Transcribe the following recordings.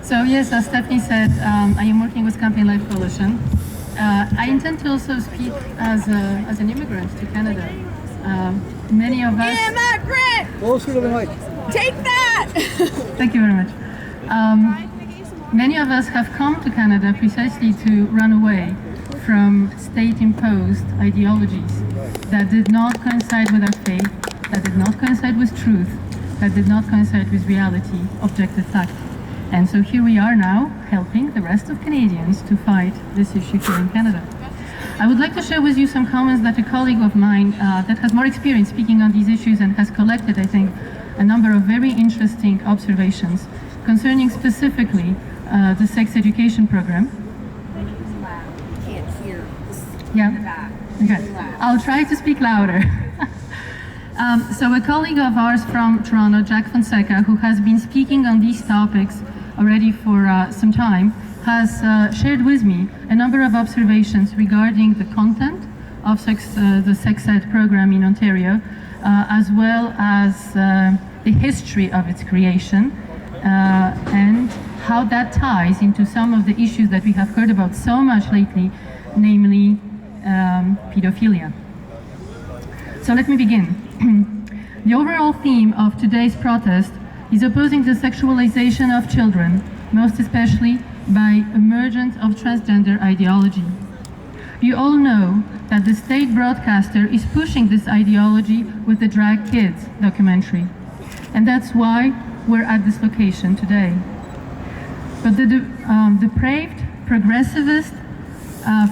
So yes, as Stephanie said, I am working with Campaign Life Coalition. I intend to also speak as an immigrant to Canada. Many of us... Immigrant! Closer to the mic. Take that! Thank you very much. Many of us have come to Canada precisely to run away from state-imposed ideologies that did not coincide with our faith, that did not coincide with truth, that did not coincide with reality, objective fact. And so here we are now, helping the rest of Canadians to fight this issue here in Canada. I would like to share with you some comments that a colleague of mine that has more experience speaking on these issues and has collected, I think, a number of very interesting observations concerning specifically the sex education program. Can't hear. Yeah. Okay. I'll try to speak louder. So a colleague of ours from Toronto, Jack Fonseca, who has been speaking on these topics already for some time, has shared with me a number of observations regarding the content of the sex ed program in Ontario, as well as the history of its creation, and how that ties into some of the issues that we have heard about so much lately, namely pedophilia. So let me begin. The overall theme of today's protest is opposing the sexualization of children, most especially by emergence of transgender ideology. You all know that the state broadcaster is pushing this ideology with the Drag Kids documentary, and that's why we're at this location today. But the depraved progressivist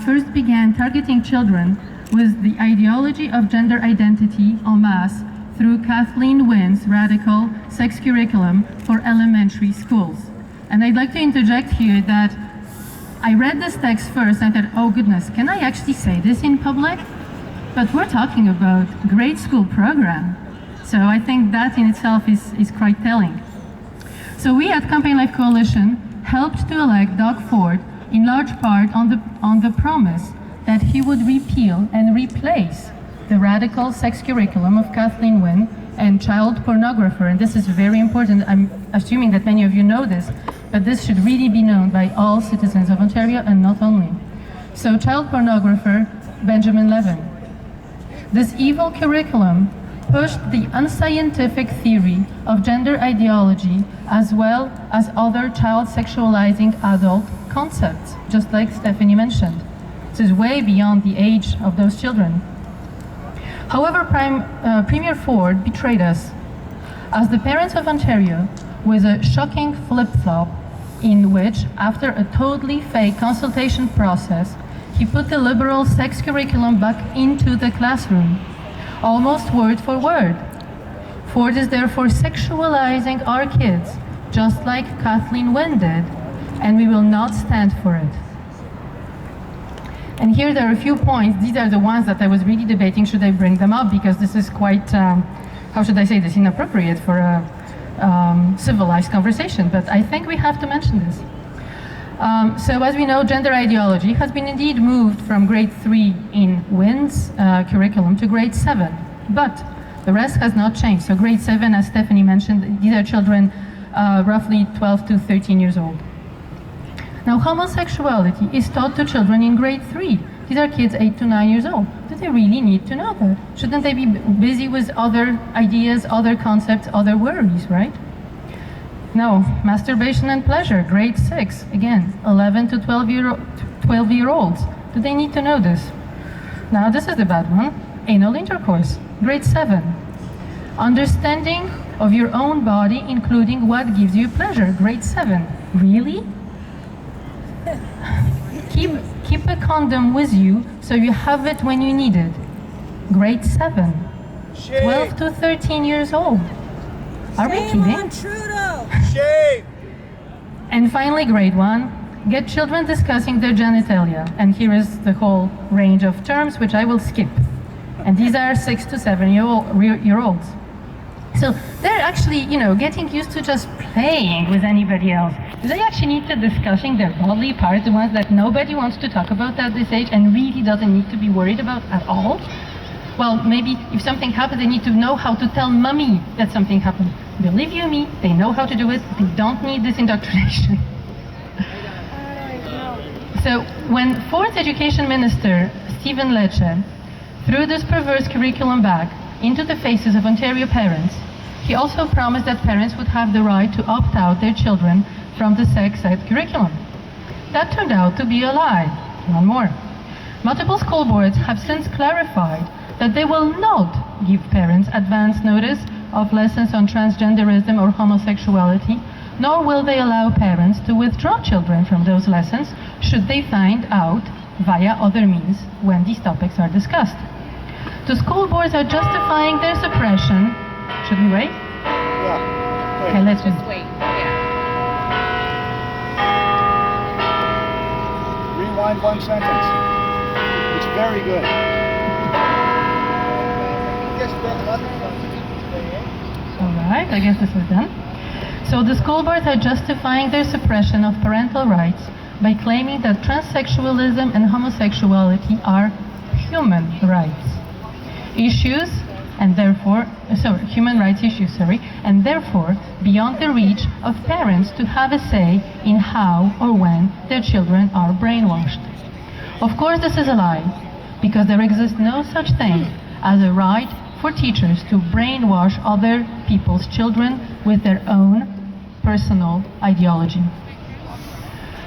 first began targeting children with the ideology of gender identity en masse through Kathleen Wynne's radical sex curriculum for elementary schools. And I'd like to interject here that I read this text first and I thought, oh goodness, can I actually say this in public? But we're talking about grade school program. So I think that in itself is quite telling. So we at Campaign Life Coalition helped to elect Doug Ford in large part on the promise that he would repeal and replace the radical sex curriculum of Kathleen Wynne and child pornographer. And this is very important. I'm assuming that many of you know this, but this should really be known by all citizens of Ontario and not only. So child pornographer, Benjamin Levin. This evil curriculum pushed the unscientific theory of gender ideology as well as other child sexualizing adult concepts, just like Stephanie mentioned. This is way beyond the age of those children. However, Premier Ford betrayed us as the parents of Ontario with a shocking flip-flop in which, after a totally fake consultation process, he put the liberal sex curriculum back into the classroom, almost word for word. Ford is therefore sexualizing our kids, just like Kathleen Wynne did, and we will not stand for it. And here there are a few points. These are the ones that I was really debating, should I bring them up, because this is quite, how should I say this, inappropriate for a civilized conversation, but I think we have to mention this. So as we know, gender ideology has been indeed moved from grade 3 in Wynne's curriculum to grade 7, but the rest has not changed. So grade 7, as Stephanie mentioned, these are children roughly 12 to 13 years old. Now, homosexuality is taught to children in grade 3. These are kids 8 to 9 years old. Do they really need to know that? Shouldn't they be busy with other ideas, other concepts, other worries, right? No, masturbation and pleasure, grade 6, again, 11 to 12-year-olds. Do they need to know this? Now, this is the bad one. Anal intercourse, grade 7. Understanding of your own body, including what gives you pleasure, grade 7. Really? Keep a condom with you so you have it when you need it. Grade 7. 12 to 13 years old. Are we kidding? Shame! And finally, grade 1. Get children discussing their genitalia. And here is the whole range of terms, which I will skip. And these are 6 to 7-year-olds. So they're actually, getting used to just playing with anybody else. Do they actually need to discussing their bodily parts, the ones that nobody wants to talk about at this age and really doesn't need to be worried about at all? Well, maybe if something happens, they need to know how to tell mommy that something happened. Believe you me, they know how to do it. They don't need this indoctrination. So when fourth education minister, Stephen Lecce, threw this perverse curriculum back into the faces of Ontario parents, he also promised that parents would have the right to opt out their children from the sex ed curriculum. That turned out to be a lie. One more. Multiple school boards have since clarified that they will not give parents advance notice of lessons on transgenderism or homosexuality, nor will they allow parents to withdraw children from those lessons should they find out via other means when these topics are discussed. The school boards are justifying their suppression. Should we wait? Yeah. Okay, let's Just wait. Yeah. Rewind one sentence. It's very good. All right, I guess this is done. So the school boards are justifying their suppression of parental rights by claiming that transsexualism and homosexuality are human rights issues, and therefore, human rights issues, and therefore beyond the reach of parents to have a say in how or when their children are brainwashed. Of course, this is a lie, because there exists no such thing as a right for teachers to brainwash other people's children with their own personal ideology.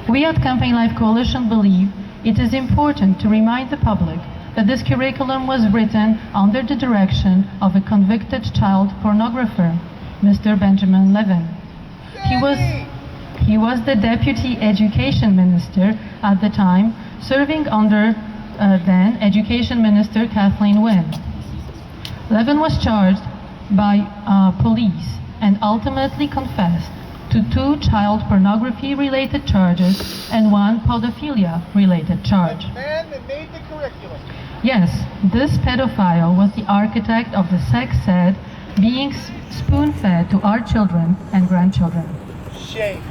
We at Campaign Life Coalition believe it is important to remind the public that this curriculum was written under the direction of a convicted child pornographer, Mr. Benjamin Levin. He was the Deputy Education Minister at the time, serving under then Education Minister Kathleen Wynne. Levin was charged by police and ultimately confessed to 2 child pornography-related charges and 1 pedophilia-related charge. The man that made the curriculum. Yes, this pedophile was the architect of the sex ed being spoon-fed to our children and grandchildren. Shame.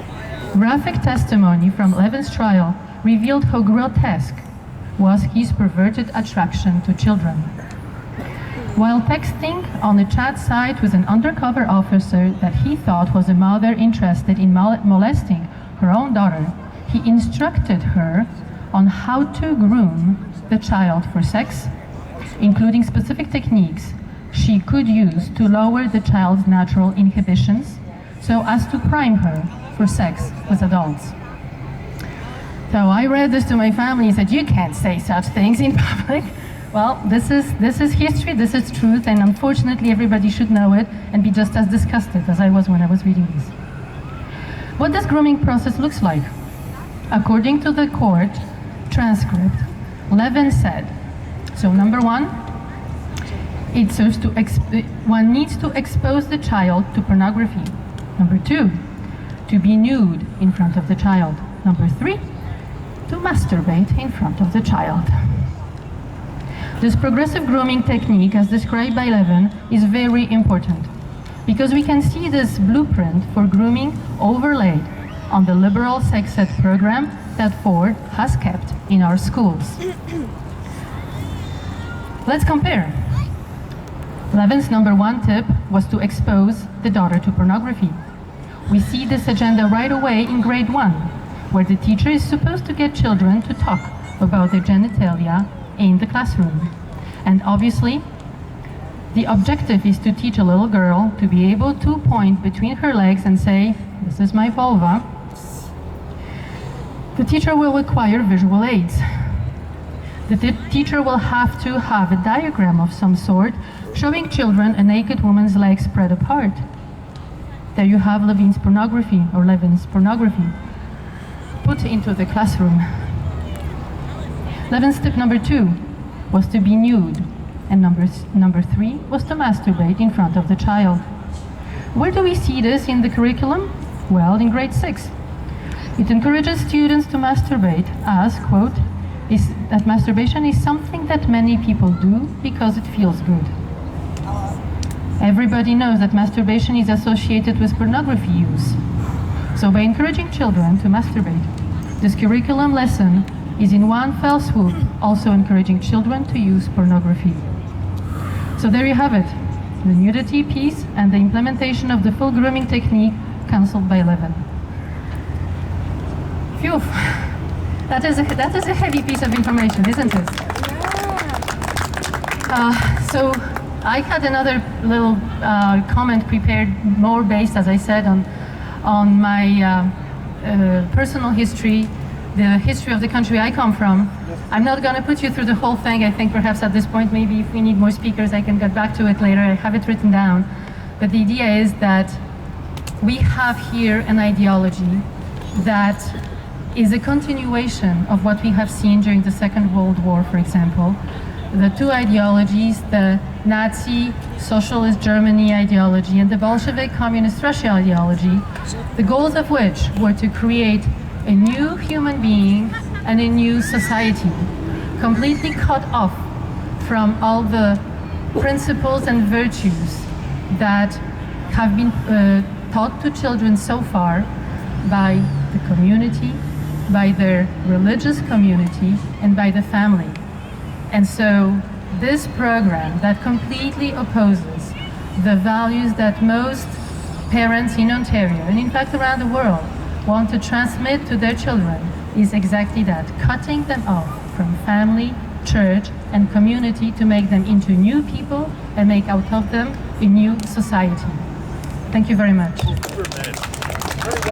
Graphic testimony from Levin's trial revealed how grotesque was his perverted attraction to children. While texting on a chat site with an undercover officer that he thought was a mother interested in molesting her own daughter, he instructed her on how to groom the child for sex, including specific techniques she could use to lower the child's natural inhibitions so as to prime her for sex with adults. So I read this to my family and said, you can't say such things in public. Well, this is history, this is truth, and unfortunately everybody should know it and be just as disgusted as I was when I was reading this. What this grooming process looks like? According to the court transcript, Levin said, so number 1, it serves to one needs to expose the child to pornography. Number 2, to be nude in front of the child. Number 3, to masturbate in front of the child. This progressive grooming technique, as described by Levin, is very important because we can see this blueprint for grooming overlaid on the liberal sex ed program that Ford has kept in our schools. Let's compare. Levin's number 1 tip was to expose the daughter to pornography. We see this agenda right away in grade 1, where the teacher is supposed to get children to talk about their genitalia in the classroom. And obviously, the objective is to teach a little girl to be able to point between her legs and say, this is my vulva. The teacher will require visual aids. The teacher will have to have a diagram of some sort showing children a naked woman's legs spread apart. There you have Levin's pornography put into the classroom. Levin's tip number 2 was to be nude, and number 3 was to masturbate in front of the child. Where do we see this in the curriculum? Well, in grade 6. It encourages students to masturbate as, quote, that masturbation is something that many people do because it feels good. Everybody knows that masturbation is associated with pornography use. So by encouraging children to masturbate, this curriculum lesson is in one fell swoop also encouraging children to use pornography. So there you have it, the nudity piece and the implementation of the full grooming technique cancelled by Levin. Phew. That is a heavy piece of information, isn't it? So I had another little comment prepared, more based, as I said, on my personal history, the history of the country I come from. I'm not going to put you through the whole thing. I think perhaps at this point, maybe if we need more speakers, I can get back to it later. I have it written down. But the idea is that we have here an ideology that is a continuation of what we have seen during the Second World War, for example. The two ideologies, the Nazi Socialist Germany ideology and the Bolshevik Communist Russia ideology, the goals of which were to create a new human being and a new society, completely cut off from all the principles and virtues that have been taught to children so far by the community, by their religious community, and by the family. And so this program that completely opposes the values that most parents in Ontario, and in fact around the world, want to transmit to their children is exactly that, cutting them off from family, church, and community to make them into new people and make out of them a new society. Thank you very much.